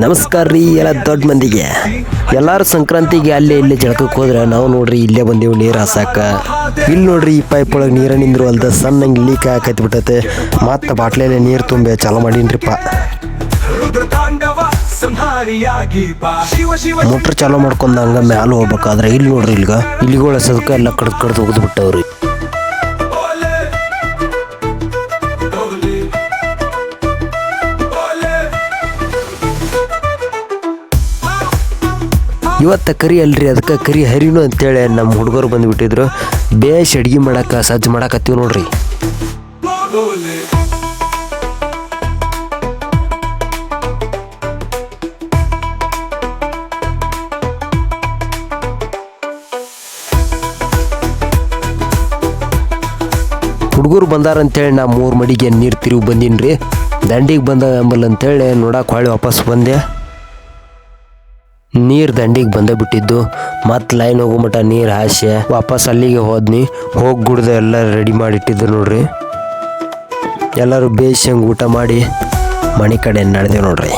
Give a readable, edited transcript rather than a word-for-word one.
ನಮಸ್ಕಾರ ರೀ ಎಲ್ಲ ದೊಡ್ಡ ಮಂದಿಗೆ. ಎಲ್ಲರೂ ಸಂಕ್ರಾಂತಿಗೆ ಅಲ್ಲೇ ಇಲ್ಲೇ ಜಳಕಕ್ಕೆ ಹೋದ್ರೆ ನಾವು ನೋಡ್ರಿ ಇಲ್ಲೇ ಬಂದೇವು ನೀರು ಹಾಸಾಕ. ಇಲ್ಲಿ ನೋಡ್ರಿ ಈ ಪೈಪ್ ಒಳಗೆ ನೀರ ನಿಂದ್ರು ಅಲ್ದ ಸಣ್ಣಂಗೆ ಲೀಕ್ ಆಕೈತಿ ಬಿಟ್ಟೈತೆ. ಮತ್ತೆ ಬಾಟ್ಲೆಲ್ಲ ನೀರು ತುಂಬಿ ಚಾಲು ಮಾಡೀನ್ರಿಪ್ಪ. ಮೋಟ್ರ್ ಚಾಲು ಮಾಡ್ಕೊಂಡು ಹಂಗ ಮ್ಯಾಲ ಹೋಗ್ಬೇಕಾದ್ರೆ ಇಲ್ಲಿ ನೋಡ್ರಿ ಇಲ್ಲಿಗಳು ಎಸದಕ್ಕೆ ಎಲ್ಲ ಕಡ್ದು ಹೋಗ್ದು ಬಿಟ್ಟವ್ರಿ. ಇವತ್ತು ಕರಿ ಅಲ್ರಿ, ಅದಕ್ಕೆ ಕರಿ ಹರಿನು ಅಂತೇಳಿ ನಮ್ಮ ಹುಡುಗರು ಬಂದುಬಿಟ್ಟಿದ್ರು. ಬೇಸ್ ಅಡ್ಗೆ ಮಾಡಕ್ಕೆ ಸಜ್ಜು ಮಾಡಕತ್ತೀವಿ ನೋಡ್ರಿ. ಹುಡುಗರು ಬಂದಾರಂತೇಳಿ ನಾ 3 ಮಡಿಗೆ ನೀರು ತಿರುಗಿ ಬಂದೀನಿ. ದಂಡಿಗೆ ಬಂದ ಅಂಬಲ್ ಅಂತೇಳಿ ನೋಡಕ್ಕೆ ಹೊಳ್ಳಿ ವಾಪಸ್ ಬಂದೆ. ನೀರು ದಂಡಿಗೆ ಬಂದೇ ಬಿಟ್ಟಿದ್ದು. ಮತ್ತು ಲೈನ್ ಹೋಗೋ ಮಟ್ಟ ನೀರು ಹಾಸೆ ವಾಪಸ್ ಅಲ್ಲಿಗೆ ಹೋದ್ನಿ. ಹೋಗಿ ಗುಡ್ದ ಎಲ್ಲ ರೆಡಿ ಮಾಡಿಟ್ಟಿದ್ದು ನೋಡ್ರಿ. ಎಲ್ಲರೂ ಬೇಯಿಸಿ ಹಂಗೆ ಊಟ ಮಾಡಿ ಮನೆ ಕಡೆ ನಡೆದೇವು ನೋಡ್ರಿ.